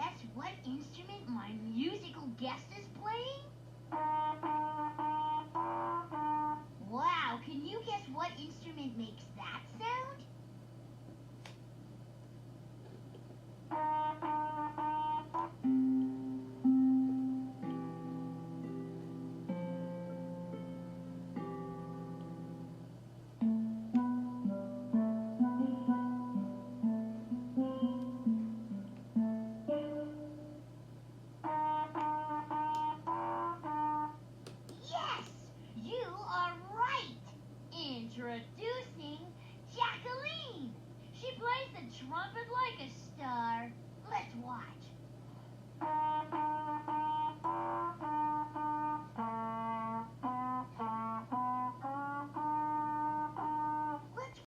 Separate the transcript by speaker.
Speaker 1: guess what instrument my musical guest is playing? Wow, can you guess what instrument makes that sound? Yes, you are right. Introducing Jacqueline. She plays the trumpet like a star. Let's watch.